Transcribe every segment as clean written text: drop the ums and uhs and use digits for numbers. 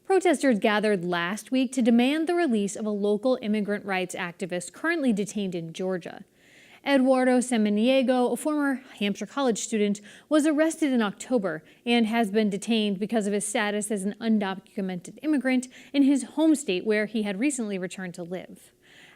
Protesters gathered last week to demand the release of a local immigrant rights activist currently detained in Georgia. Eduardo Samaniego, a former Hampshire College student, was arrested in October and has been detained because of his status as an undocumented immigrant in his home state where he had recently returned to live.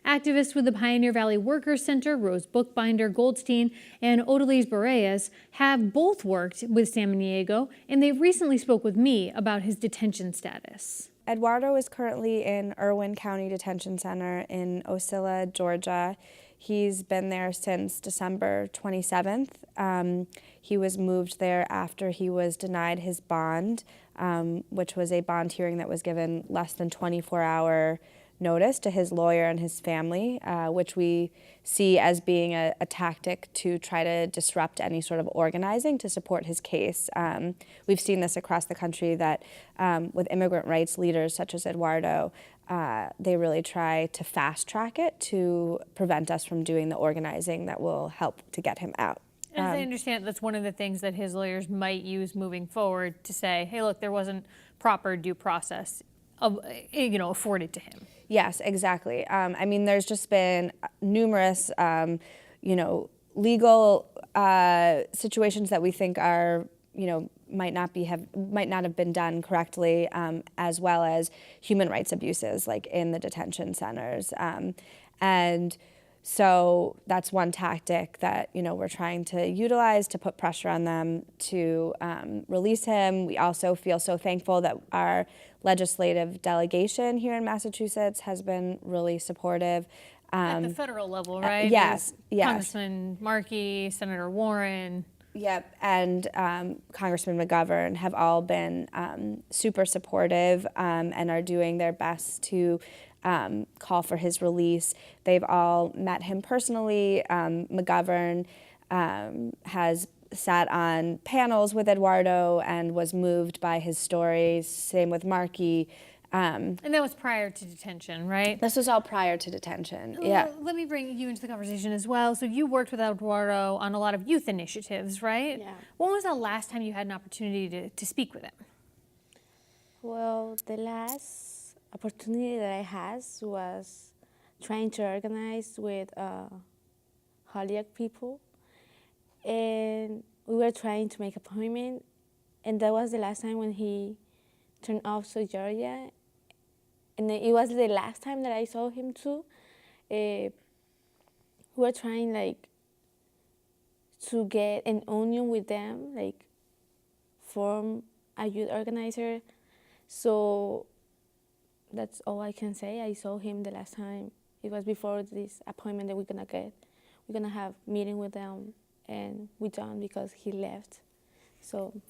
Activists with the Pioneer Valley Workers Center, Bookbinder-Goldstein and Hodaliz Borrayes, have both worked with Samaniego, and they recently spoke with me about his detention status. Eduardo is currently in Irwin County Detention Center in Ocilla, Georgia. He's been there since December 27th. He was moved there after he was denied his bond, which was a bond hearing that was given less than 24-hour notice to his lawyer and his family, which we see as being a tactic to try to disrupt any sort of organizing to support his case. We've seen this across the country that with immigrant rights leaders such as Eduardo, they really try to fast track it to prevent us from doing the organizing that will help to get him out. As I understand, that's one of the things that his lawyers might use moving forward to say, hey, look, there wasn't proper due process afforded to him. Yes, exactly. I mean, there's just been numerous, legal situations that we think are, might not have been done correctly, as well as human rights abuses, like in the detention centers, and so that's one tactic that we're trying to utilize to put pressure on them to release him. We also feel so thankful that our legislative delegation here in Massachusetts has been really supportive. At the federal level, right? Yes. Congressman Markey, Senator Warren. Yep, and Congressman McGovern have all been super supportive and are doing their best to call for his release. They've all met him personally. McGovern has sat on panels with Eduardo and was moved by his stories. Same with Markey. And that was prior to detention, right? This was all prior to detention, yeah. Let me bring you into the conversation as well. So you worked with Eduardo on a lot of youth initiatives, right? Yeah. When was the last time you had an opportunity to speak with him? Well, the last opportunity that I had was trying to organize with Holyoke people. And we were trying to make an appointment. And that was the last time when he turned off to Georgia. And it was the last time that I saw him too. We were trying to get an union with them, form a youth organizer. So that's all I can say. I saw him the last time. It was before this appointment that we're gonna get. We're gonna have meeting with them, and we don't because he left.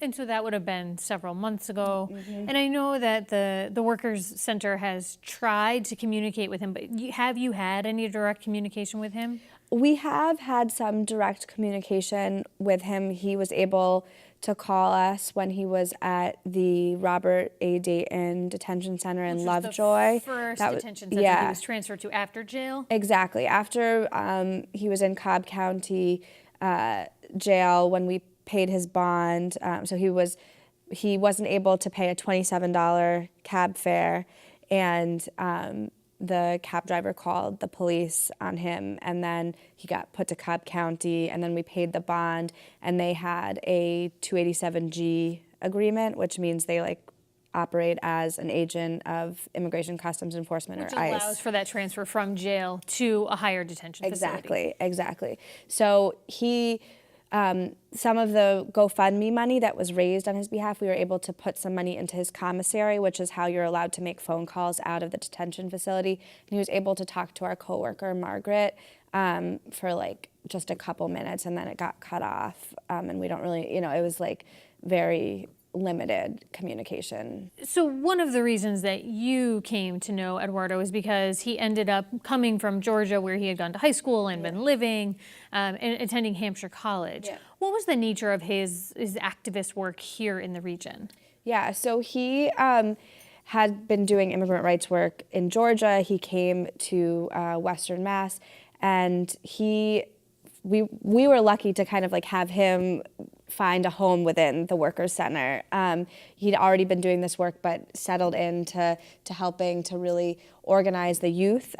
And so that would have been several months ago. Mm-hmm. And I know that the Workers Center has tried to communicate with him, but have you had any direct communication with him? We have had some direct communication with him. He was able to call us when he was at the Robert A. Dayton Detention Center in Lovejoy. The first detention center he was transferred to after jail? Exactly. After he was in Cobb County jail when we paid his bond, so he wasn't able to pay a $27 cab fare, and the cab driver called the police on him, and then he got put to Cobb County, and then we paid the bond, and they had a 287G agreement, which means they operate as an agent of Immigration Customs Enforcement, which or ICE. Which allows for that transfer from jail to a higher detention facility. Exactly. So he, some of the GoFundMe money that was raised on his behalf, we were able to put some money into his commissary, which is how you're allowed to make phone calls out of the detention facility. And he was able to talk to our coworker, Margaret, for just a couple minutes, and then it got cut off. And we don't really, it was very limited communication. So one of the reasons that you came to know Eduardo is because he ended up coming from Georgia, where he had gone to high school and been living, and attending Hampshire College. Yeah. What was the nature of his activist work here in the region? Yeah, so he had been doing immigrant rights work in Georgia. He came to Western Mass, and we were lucky to kind of have him find a home within the Workers' Center. He'd already been doing this work, but settled into helping to really organize the youth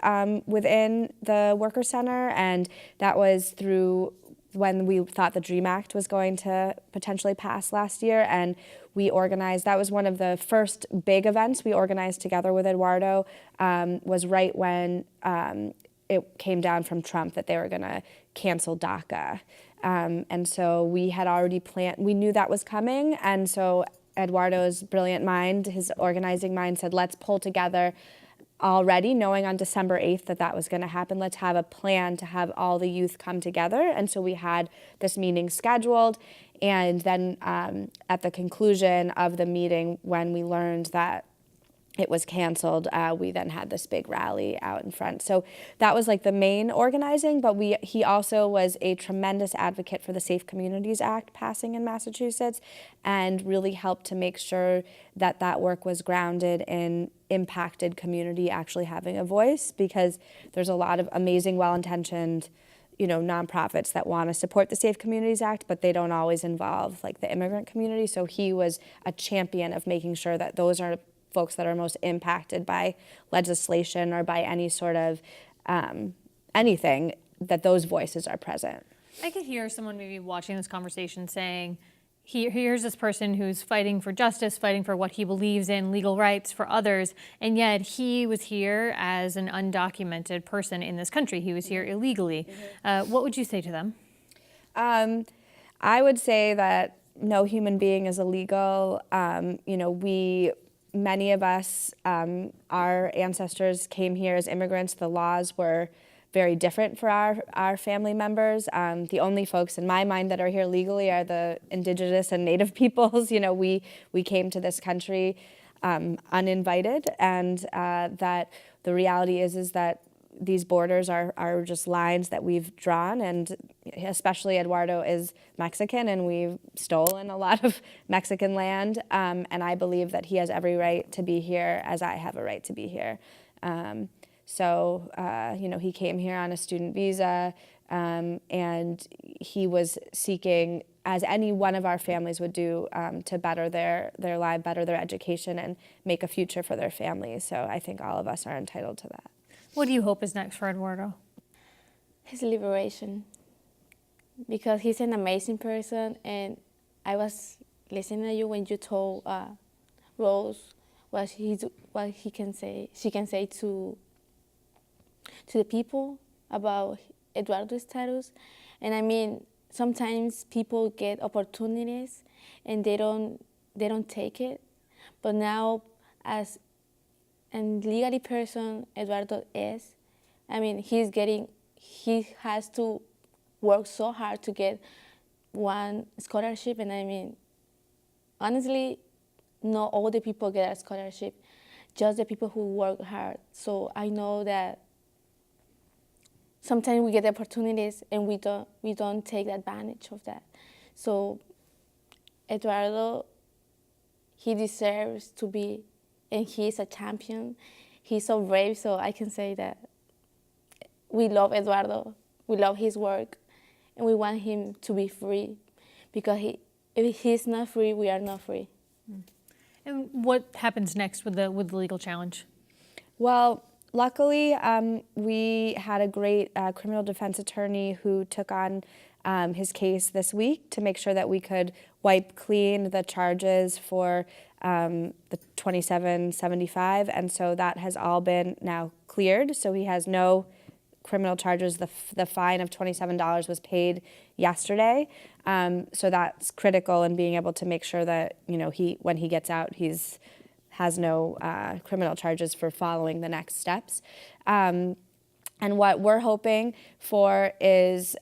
within the Workers' Center, and that was through when we thought the DREAM Act was going to potentially pass last year, and we organized, that was one of the first big events we organized together with Eduardo, was right when it came down from Trump that they were gonna cancel DACA. And so we had already planned, we knew that was coming, and so Eduardo's brilliant mind, his organizing mind said, let's pull together already, knowing on December 8th that that was gonna happen, let's have a plan to have all the youth come together. And so we had this meeting scheduled, and then at the conclusion of the meeting, when we learned that it was canceled, we then had this big rally out in front. So that was like the main organizing, but he also was a tremendous advocate for the Safe Communities Act passing in Massachusetts, and really helped to make sure that that work was grounded in impacted community actually having a voice, because there's a lot of amazing, well-intentioned, nonprofits that want to support the Safe Communities Act, but they don't always involve like the immigrant community. So he was a champion of making sure that those are folks that are most impacted by legislation or by any sort of anything, that those voices are present. I could hear someone maybe watching this conversation saying, here's this person who's fighting for justice, fighting for what he believes in, legal rights for others, and yet he was here as an undocumented person in this country. He was here illegally. What would you say to them? I would say that no human being is illegal. Many of us, our ancestors came here as immigrants. The laws were very different for our family members. The only folks in my mind that are here legally are the indigenous and native peoples. We came to this country uninvited, and that the reality is that these borders are just lines that we've drawn, and especially Eduardo is Mexican, and we've stolen a lot of Mexican land, and I believe that he has every right to be here as I have a right to be here. He came here on a student visa, and he was seeking, as any one of our families would do, to better their life, better their education, and make a future for their families. So I think all of us are entitled to that. What do you hope is next for Eduardo? His liberation, because he's an amazing person, and I was listening to you when you told Rose what she can say to the people about Eduardo's status. And I mean, sometimes people get opportunities and they don't take it, but now as and legally person Eduardo is, I mean, he has to work so hard to get one scholarship, and I mean, honestly, not all the people get a scholarship, just the people who work hard. So I know that sometimes we get opportunities and we don't take advantage of that. So Eduardo, he deserves to be, and he's a champion. He's so brave, so I can say that we love Eduardo, we love his work, and we want him to be free, because if he's not free, we are not free. And what happens next with the legal challenge? Well, luckily, we had a great criminal defense attorney who took on his case this week to make sure that we could wipe clean the charges for the 2775, and so that has all been now cleared. So he has no criminal charges. The fine of $27 was paid yesterday, so that's critical in being able to make sure that when he gets out, has no criminal charges for following the next steps. And what we're hoping for is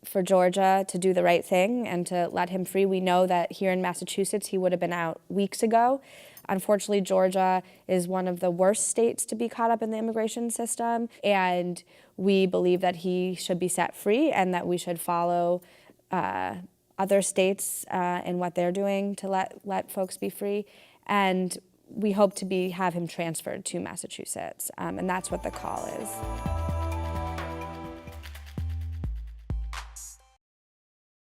for Georgia to do the right thing and to let him free. We know that here in Massachusetts, he would have been out weeks ago. Unfortunately, Georgia is one of the worst states to be caught up in the immigration system, and we believe that he should be set free and that we should follow other states in what they're doing to let folks be free. And we hope to have him transferred to Massachusetts, and that's what the call is.